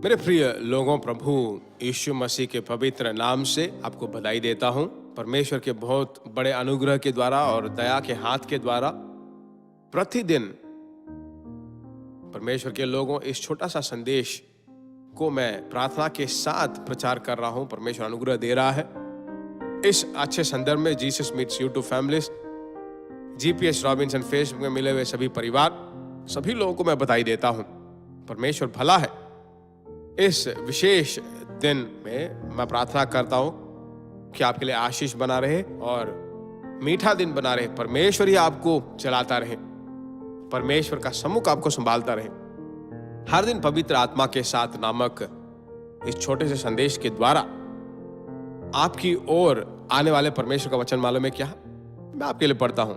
मेरे प्रिय लोगों, प्रभु यीशु मसीह के पवित्र नाम से आपको बधाई देता हूं। परमेश्वर के बहुत बड़े अनुग्रह के द्वारा और दया के हाथ के द्वारा प्रतिदिन परमेश्वर के लोगों, इस छोटा सा संदेश को मैं प्रार्थना के साथ प्रचार कर रहा हूं। परमेश्वर अनुग्रह दे रहा है। इस अच्छे संदर्भ में Jesus meets you two families, GPS Robinson Facebook में मिले हुए सभी परिवार, सभी लोगों को मैं बधाई देता हूं। परमेश्वर भला है। इस विशेष दिन में मैं प्रार्थना करता हूं कि आपके लिए आशीष बना रहे और मीठा दिन बना रहे। परमेश्वर ही आपको चलाता रहे, परमेश्वर का सम्मुख आपको संभालता रहे। हर दिन पवित्र आत्मा के साथ नामक इस छोटे से संदेश के द्वारा आपकी ओर आने वाले परमेश्वर का वचन मालूम है क्या? मैं आपके लिए पढ़ता हूं।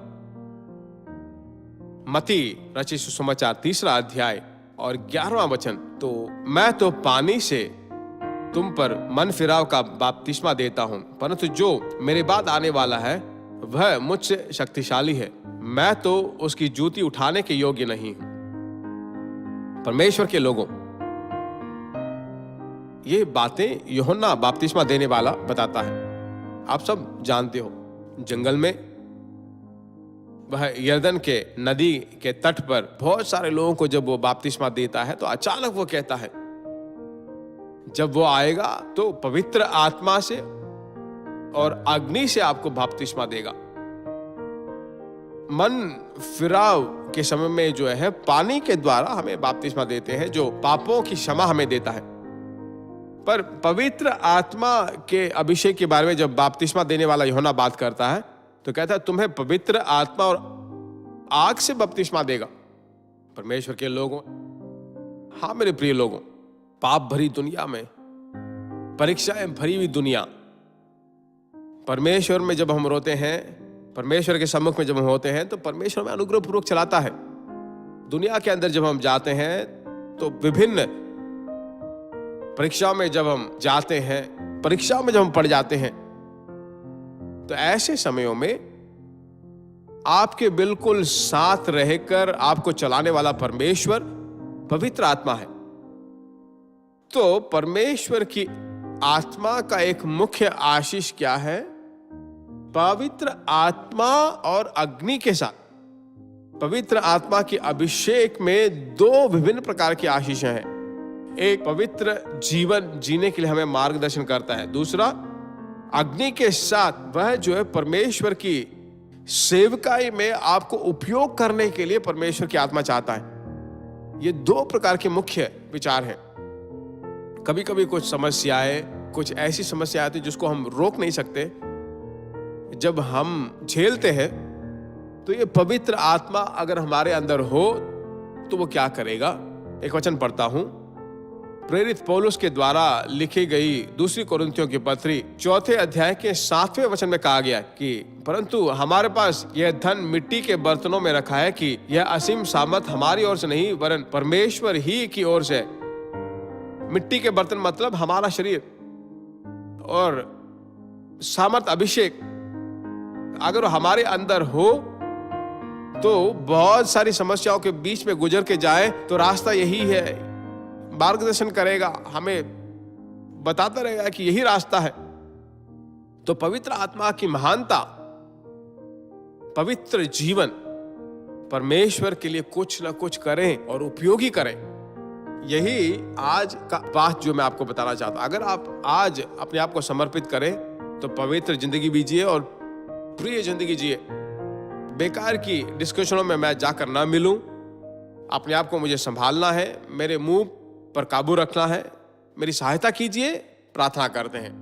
मत्ती रचित सुसमाचार 3 अध्याय और 11वां वचन। तो मैं तो पानी से तुम पर मन फिराव का बपतिस्मा देता हूं, परंतु जो मेरे बाद आने वाला है वह मुझसे शक्तिशाली है, मैं तो उसकी जूती उठाने के योग्य नहीं हूं। परमेश्वर के लोगों, ये बातें यूहन्ना बपतिस्मा देने वाला बताता है। आप सब जानते हो, जंगल में वह यरदन के नदी के तट पर बहुत सारे लोगों को जब वो बपतिस्मा देता है तो अचानक वो कहता है जब वो आएगा तो पवित्र आत्मा से और अग्नि से आपको बपतिस्मा देगा। मन फिराव के समय में जो है पानी के द्वारा हमें बपतिस्मा देते हैं, जो पापों की क्षमा हमें देता है। पर पवित्र आत्मा के अभिषेक के बारे में जब बपतिस्मा देने वाला यूहन्ना बात करता है तो कहता है तुम्हें पवित्र आत्मा और आग से बपतिस्मा देगा। परमेश्वर के लोगों, हाँ मेरे प्रिय लोगों, पाप भरी दुनिया में, परीक्षाएं भरी हुई दुनिया, परमेश्वर में जब हम रोते हैं, परमेश्वर के सम्मुख में जब हम होते हैं तो परमेश्वर में अनुग्रह पूर्वक चलाता है। दुनिया के अंदर जब हम जाते हैं तो विभिन्न परीक्षाओं में जब हम जाते हैं, परीक्षाओं में जब हम पड़ जाते हैं, तो ऐसे समयों में आपके बिल्कुल साथ रहकर आपको चलाने वाला परमेश्वर पवित्र आत्मा है। तो परमेश्वर की आत्मा का एक मुख्य आशीष क्या है? पवित्र आत्मा और अग्नि के साथ पवित्र आत्मा की अभिषेक में 2 विभिन्न प्रकार की आशीषें हैं। एक पवित्र जीवन जीने के लिए हमें मार्गदर्शन करता है, दूसरा अग्नि के साथ वह जो है परमेश्वर की सेवकाई में आपको उपयोग करने के लिए परमेश्वर की आत्मा चाहता है। ये 2 प्रकार के मुख्य विचार हैं। कभी कभी कुछ समस्याएं, कुछ ऐसी समस्या आती है जिसको हम रोक नहीं सकते, जब हम झेलते हैं तो ये पवित्र आत्मा अगर हमारे अंदर हो तो वो क्या करेगा? एक वचन पढ़ता हूं, प्रेरित पौलुस के द्वारा लिखी गई 2 कोरिन्थियों की पत्री 4 अध्याय के 7वें वचन में कहा गया कि परंतु हमारे पास यह धन मिट्टी के बर्तनों में रखा है कि यह असीम सामर्थ हमारी ओर से नहीं वरन परमेश्वर ही की ओर से। मिट्टी के बर्तन मतलब हमारा शरीर, और सामर्थ अभिषेक अगर हमारे अंदर हो तो बहुत सारी समस्याओं के बीच में गुजर के जाए तो रास्ता यही है, मार्गदर्शन करेगा, हमें बताता रहेगा कि यही रास्ता है। तो पवित्र आत्मा की महानता, पवित्र जीवन, परमेश्वर के लिए कुछ ना कुछ करें और उपयोगी करें, यही आज का बात जो मैं आपको बताना चाहता हूं। अगर आप आज अपने आप को समर्पित करें तो पवित्र जिंदगी बीजिए और प्रिय जिंदगी जिए। बेकार की डिस्कशनों में मैं जाकर ना मिलूं, अपने आप को मुझे संभालना है, मेरे मुंह पर काबू रखना है। मेरी सहायता कीजिए, प्रार्थना करते हैं।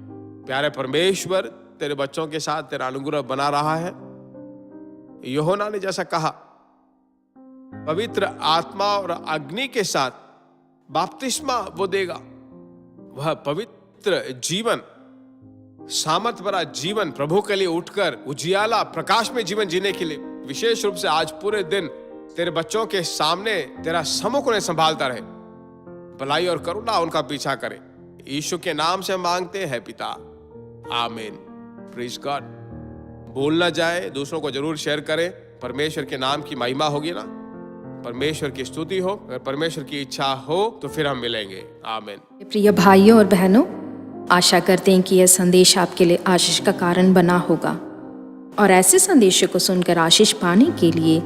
प्यारे परमेश्वर, तेरे बच्चों के साथ तेरा अनुग्रह बना रहा है। यूहन्ना ने जैसा कहा, पवित्र आत्मा और अग्नि के साथ बपतिस्मा वो देगा। वह पवित्र जीवन, सामर्थ भरा जीवन, प्रभु के लिए उठकर उजियाला प्रकाश में जीवन जीने के लिए विशेष रूप से आज पूरे दिन तेरे बच्चों के सामने तेरा सम्मुख उन्हें संभालता रहे। भलाई और करुणा उनका पीछा करे। यीशु के नाम से मांगते हैं पिता, आमीन। Praise God. भूल ना जाए, दूसरों को जरूर शेयर करें। परमेश्वर के नाम की महिमा होगी ना। परमेश्वर की स्तुति हो। अगर परमेश्वर की इच्छा हो तो फिर हम मिलेंगे। आमीन। प्रिय भाइयों और बहनों, आशा करते हैं कि यह संदेश आपके लिए आशीष का कारण बना होगा और ऐसे संदेशों को सुनकर आशीष पाने के लिए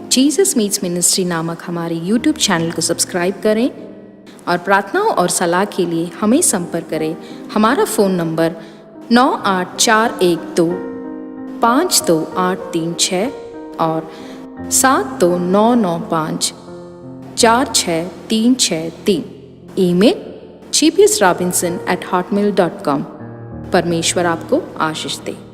जीसस मीट्स मिनिस्ट्री नामक हमारे YouTube चैनल को सब्सक्राइब करें और प्रार्थनाओं और सलाह के लिए हमें संपर्क करें। हमारा फ़ोन नंबर 9841252836 और 7299546363। Email gbsrobinson@hotmail.com। परमेश्वर आपको आशीष दे।